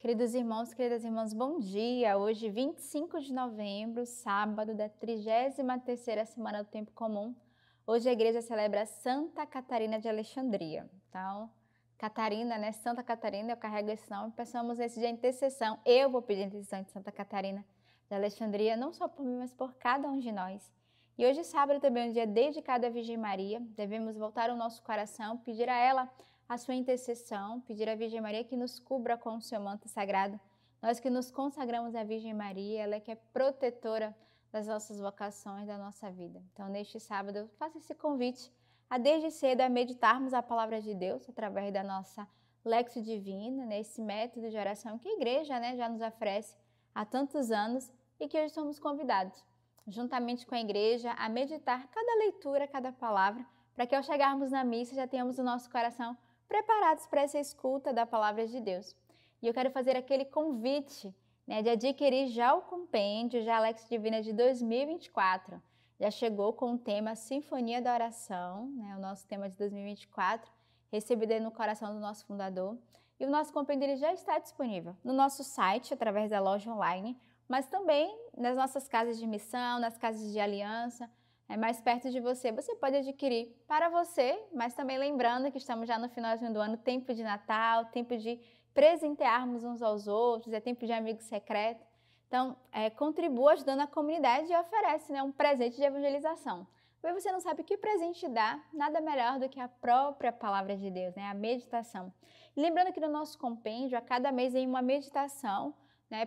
Queridos irmãos, queridas irmãs, bom dia! Hoje, 25 de novembro, sábado da 33ª semana do Tempo Comum. Hoje a igreja celebra Santa Catarina de Alexandria. Então, Catarina, né? Santa Catarina, eu carrego esse nome. Peçamos esse dia a intercessão. Eu vou pedir a intercessão de Santa Catarina de Alexandria, não só por mim, mas por cada um de nós. E hoje, sábado, também é um dia dedicado à Virgem Maria. Devemos voltar o nosso coração, pedir a ela a sua intercessão, pedir à Virgem Maria que nos cubra com o seu manto sagrado. Nós que nos consagramos à Virgem Maria, ela é que é protetora das nossas vocações, da nossa vida. Então, neste sábado, eu faço esse convite a desde cedo a meditarmos a palavra de Deus através da nossa Lexio Divina, nesse método de oração que a igreja, já nos oferece há tantos anos e que hoje somos convidados, juntamente com a igreja, a meditar cada leitura, cada palavra, para que ao chegarmos na missa já tenhamos o nosso coração preparados para essa escuta da palavra de Deus. E eu quero fazer aquele convite, de adquirir já o compêndio, já a Lexio Divina de 2024. Já chegou com o tema Sinfonia da Oração, o nosso tema de 2024, recebido aí no coração do nosso fundador. E o nosso compêndio ele já está disponível no nosso site, através da loja online, mas também nas nossas casas de missão, nas casas de aliança, mais perto de você. Você pode adquirir para você, mas também lembrando que estamos já no finalzinho do ano, tempo de Natal, tempo de presentearmos uns aos outros, é tempo de amigo secreto. Então, contribua ajudando a comunidade e oferece um presente de evangelização. Mas você não sabe que presente dar, nada melhor do que a própria palavra de Deus, a meditação. E lembrando que no nosso compêndio, a cada mês tem uma meditação,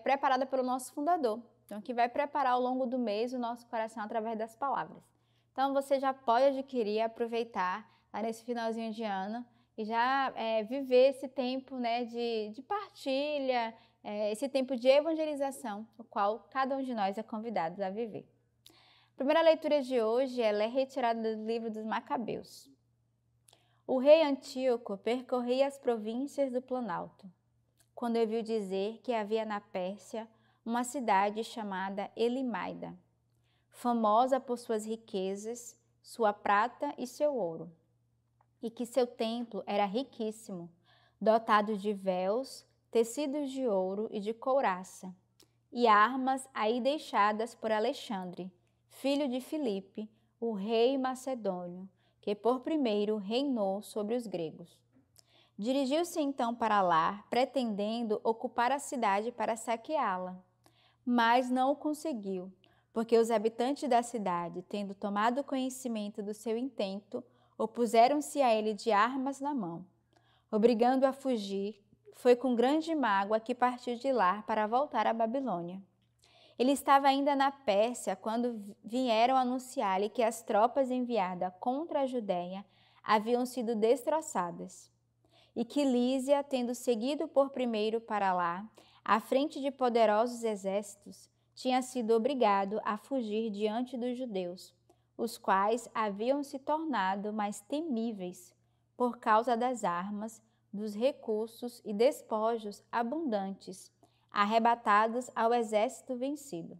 preparada pelo nosso fundador. Então, que vai preparar ao longo do mês o nosso coração através das palavras. Então, você já pode adquirir, aproveitar nesse finalzinho de ano e já viver esse tempo de partilha, esse tempo de evangelização, o qual cada um de nós é convidado a viver. A primeira leitura de hoje ela é retirada do livro dos Macabeus. O rei Antíoco percorria as províncias do Planalto, quando ouviu dizer que havia na Pérsia uma cidade chamada Elimaida, famosa por suas riquezas, sua prata e seu ouro, e que seu templo era riquíssimo, dotado de véus, tecidos de ouro e de couraça, e armas aí deixadas por Alexandre, filho de Filipe, o rei macedônio, que por primeiro reinou sobre os gregos. Dirigiu-se então para lá, pretendendo ocupar a cidade para saqueá-la, mas não o conseguiu, porque os habitantes da cidade, tendo tomado conhecimento do seu intento, opuseram-se a ele de armas na mão. Obrigando-o a fugir, foi com grande mágoa que partiu de lá para voltar à Babilônia. Ele estava ainda na Pérsia quando vieram anunciar-lhe que as tropas enviadas contra a Judéia haviam sido destroçadas, e que Lísia, tendo seguido por primeiro para lá, à frente de poderosos exércitos, tinha sido obrigado a fugir diante dos judeus, os quais haviam se tornado mais temíveis por causa das armas, dos recursos e despojos abundantes, arrebatados ao exército vencido.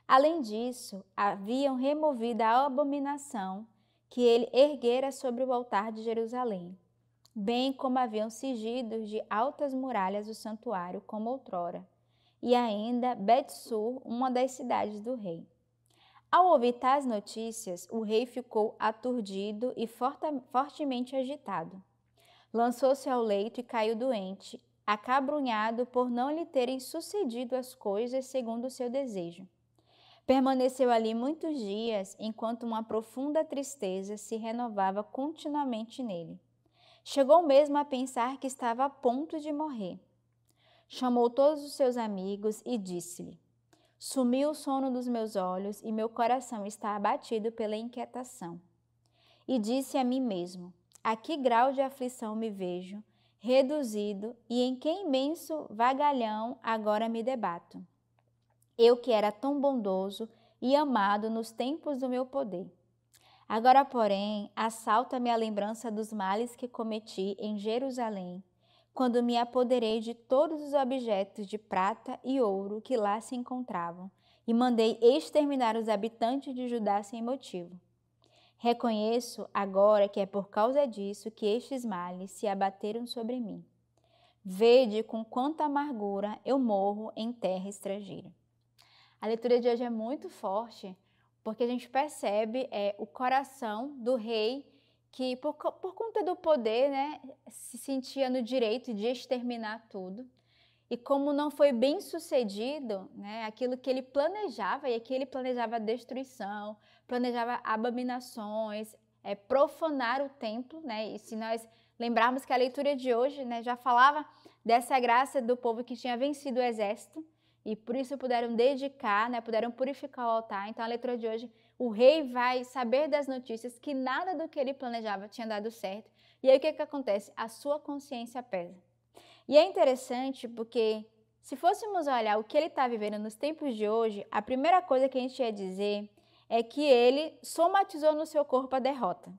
Além disso, haviam removido a abominação que ele erguera sobre o altar de Jerusalém, bem como haviam cingido de altas muralhas o santuário como outrora, e ainda Bet-sur, uma das cidades do rei. Ao ouvir tais notícias, o rei ficou aturdido e fortemente agitado. Lançou-se ao leito e caiu doente, acabrunhado por não lhe terem sucedido as coisas segundo o seu desejo. Permaneceu ali muitos dias, enquanto uma profunda tristeza se renovava continuamente nele. Chegou mesmo a pensar que estava a ponto de morrer. Chamou todos os seus amigos e disse-lhe: sumiu o sono dos meus olhos e meu coração está abatido pela inquietação. E disse a mim mesmo: a que grau de aflição me vejo, reduzido, e em que imenso vagalhão agora me debato. Eu que era tão bondoso e amado nos tempos do meu poder. Agora, porém, assalta-me a lembrança dos males que cometi em Jerusalém, quando me apoderei de todos os objetos de prata e ouro que lá se encontravam, e mandei exterminar os habitantes de Judá sem motivo. Reconheço agora que é por causa disso que estes males se abateram sobre mim. Vede com quanta amargura eu morro em terra estrangeira. A leitura de hoje é muito forte, porque a gente percebe o coração do rei que, por conta do poder, né, se sentia no direito de exterminar tudo. E como não foi bem sucedido, né, aquilo que ele planejava, e aqui ele planejava destruição, planejava abominações, profanar o templo, né, e se nós lembrarmos que a leitura de hoje, né, já falava dessa graça do povo que tinha vencido o exército, e por isso puderam dedicar, né, puderam purificar o altar. Então a leitura de hoje, o rei vai saber das notícias que nada do que ele planejava tinha dado certo, e aí o que acontece? A sua consciência pesa. E é interessante porque, se fôssemos olhar o que ele está vivendo nos tempos de hoje, a primeira coisa que a gente ia dizer é que ele somatizou no seu corpo a derrota.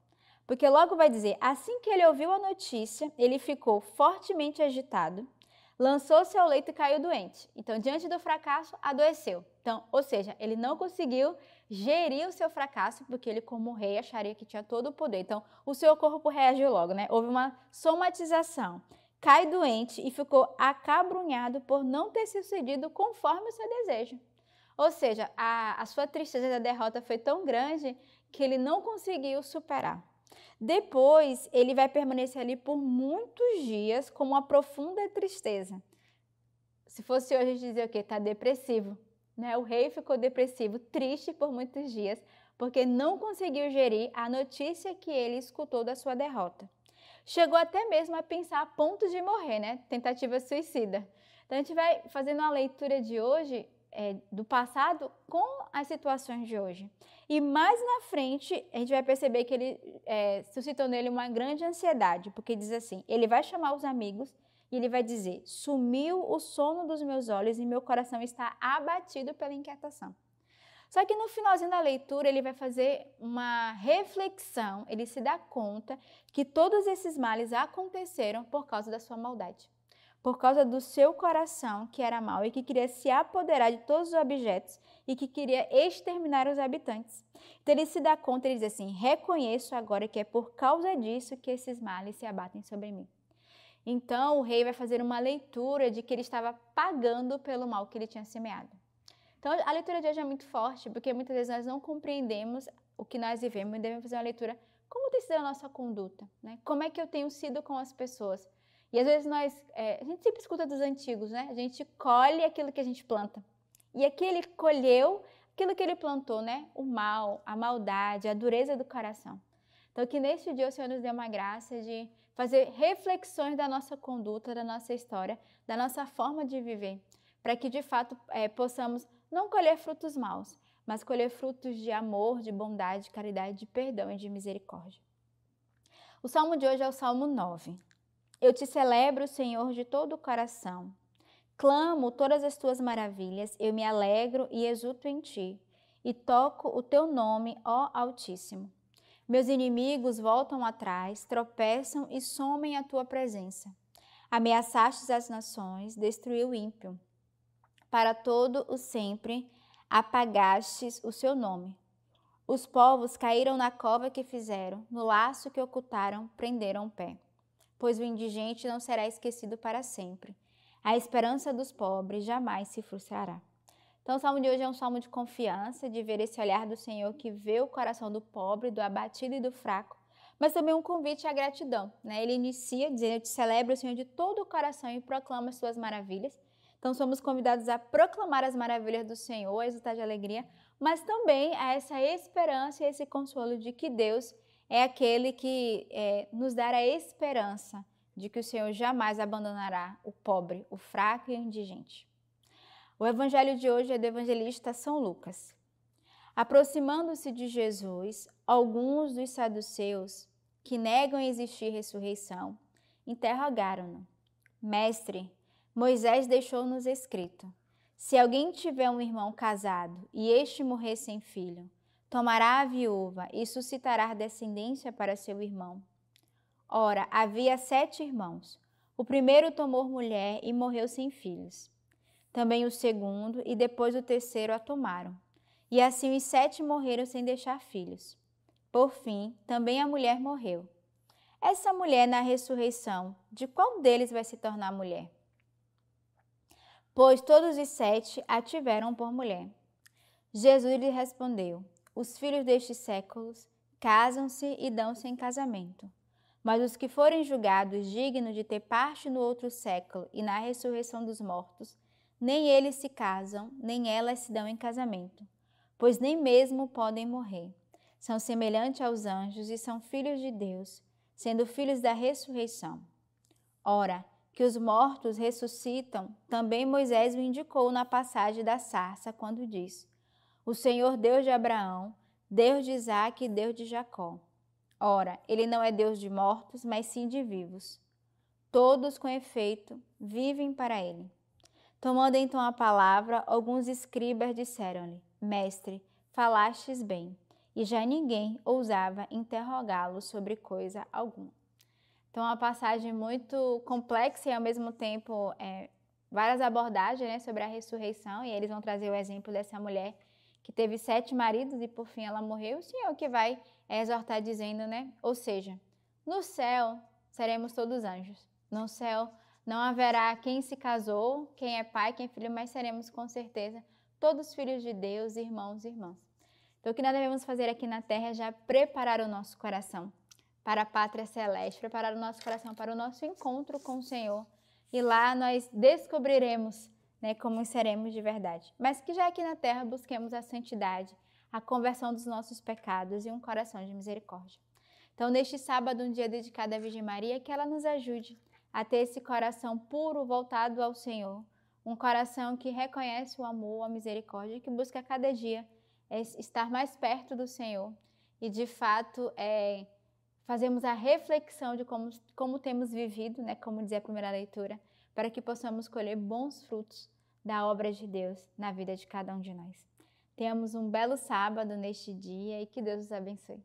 Porque logo vai dizer, assim que ele ouviu a notícia, ele ficou fortemente agitado, lançou-se ao leito e caiu doente. Então, diante do fracasso, adoeceu. Então, ou seja, ele não conseguiu gerir o seu fracasso, porque ele, como rei, acharia que tinha todo o poder. Então, o seu corpo reagiu logo, né? Houve uma somatização. Cai doente e ficou acabrunhado por não ter sucedido conforme o seu desejo. Ou seja, a sua tristeza da derrota foi tão grande que ele não conseguiu superar. Depois, ele vai permanecer ali por muitos dias com uma profunda tristeza. Se fosse hoje, a gente dizia o quê? Está depressivo. Né? O rei ficou depressivo, triste por muitos dias, porque não conseguiu gerir a notícia que ele escutou da sua derrota. Chegou até mesmo a pensar a ponto de morrer, né? Tentativa suicida. Então, a gente vai fazendo uma leitura de hoje, do passado, com as situações de hoje. E mais na frente, a gente vai perceber que ele suscitou nele uma grande ansiedade, porque diz assim, ele vai chamar os amigos e ele vai dizer, sumiu o sono dos meus olhos e meu coração está abatido pela inquietação. Só que no finalzinho da leitura ele vai fazer uma reflexão, ele se dá conta que todos esses males aconteceram por causa da sua maldade, por causa do seu coração que era mau e que queria se apoderar de todos os objetos e que queria exterminar os habitantes. Então ele se dá conta, ele diz assim, reconheço agora que é por causa disso que esses males se abatem sobre mim. Então o rei vai fazer uma leitura de que ele estava pagando pelo mal que ele tinha semeado. Então, a leitura de hoje é muito forte, porque muitas vezes nós não compreendemos o que nós vivemos e devemos fazer uma leitura, como tem sido a nossa conduta, né? Como é que eu tenho sido com as pessoas? E às vezes a gente sempre escuta dos antigos, né? A gente colhe aquilo que a gente planta. E aqui ele colheu aquilo que ele plantou, né? O mal, a maldade, a dureza do coração. Então, que neste dia o Senhor nos dê uma graça de fazer reflexões da nossa conduta, da nossa história, da nossa forma de viver, para que de fato possamos não colher frutos maus, mas colher frutos de amor, de bondade, de caridade, de perdão e de misericórdia. O salmo de hoje é o Salmo 9. Eu te celebro, Senhor, de todo o coração. Clamo todas as tuas maravilhas, eu me alegro e exulto em ti, e toco o teu nome, ó Altíssimo. Meus inimigos voltam atrás, tropeçam e somem a tua presença. Ameaçastes as nações, destruiu o ímpio. Para todo o sempre apagastes o seu nome. Os povos caíram na cova que fizeram, no laço que ocultaram, prenderam o pé. Pois o indigente não será esquecido para sempre. A esperança dos pobres jamais se frustrará. Então o salmo de hoje é um salmo de confiança, de ver esse olhar do Senhor que vê o coração do pobre, do abatido e do fraco, mas também um convite à gratidão, né? Ele inicia dizendo, eu te celebro, Senhor, de todo o coração e proclamo as suas maravilhas. Então, somos convidados a proclamar as maravilhas do Senhor, a exultar de alegria, mas também a essa esperança e esse consolo de que Deus é aquele que nos dá a esperança de que o Senhor jamais abandonará o pobre, o fraco e o indigente. O evangelho de hoje é do evangelista São Lucas. Aproximando-se de Jesus, alguns dos saduceus, que negam existir ressurreição, interrogaram-no. Mestre, Moisés deixou-nos escrito, se alguém tiver um irmão casado e este morrer sem filho, tomará a viúva e suscitará descendência para seu irmão. Ora, havia 7 irmãos. O primeiro tomou mulher e morreu sem filhos. Também o segundo e depois o terceiro a tomaram. E assim os 7 morreram sem deixar filhos. Por fim, também a mulher morreu. Essa mulher na ressurreição, de qual deles vai se tornar mulher? Pois todos os 7 a tiveram por mulher. Jesus lhe respondeu: os filhos destes séculos casam-se e dão-se em casamento. Mas os que forem julgados dignos de ter parte no outro século e na ressurreição dos mortos, nem eles se casam, nem elas se dão em casamento, pois nem mesmo podem morrer. São semelhantes aos anjos e são filhos de Deus, sendo filhos da ressurreição. Ora, que os mortos ressuscitam, também Moisés o indicou na passagem da sarça, quando diz: o Senhor Deus de Abraão, Deus de Isaque e Deus de Jacó. Ora, ele não é Deus de mortos, mas sim de vivos. Todos, com efeito, vivem para ele. Tomando então a palavra, alguns escribas disseram-lhe: Mestre, falastes bem. E já ninguém ousava interrogá-lo sobre coisa alguma. Então, é uma passagem muito complexa e, ao mesmo tempo, várias abordagens, né, sobre a ressurreição. E eles vão trazer o exemplo dessa mulher que teve 7 maridos e, por fim, ela morreu. O Senhor que vai exortar dizendo, né? Ou seja, no céu seremos todos anjos. No céu não haverá quem se casou, quem é pai, quem é filho, mas seremos com certeza todos filhos de Deus, irmãos e irmãs. Então, o que nós devemos fazer aqui na terra é já preparar o nosso coração para a pátria celeste, preparar o nosso coração para o nosso encontro com o Senhor. E lá nós descobriremos, né, como seremos de verdade. Mas que já aqui na terra busquemos a santidade, a conversão dos nossos pecados e um coração de misericórdia. Então, neste sábado, um dia dedicado à Virgem Maria, que ela nos ajude a ter esse coração puro, voltado ao Senhor. Um coração que reconhece o amor, a misericórdia, que busca a cada dia estar mais perto do Senhor e, de fato, fazemos a reflexão de como temos vivido, né, como dizia a primeira leitura, para que possamos colher bons frutos da obra de Deus na vida de cada um de nós. Tenhamos um belo sábado neste dia e que Deus os abençoe.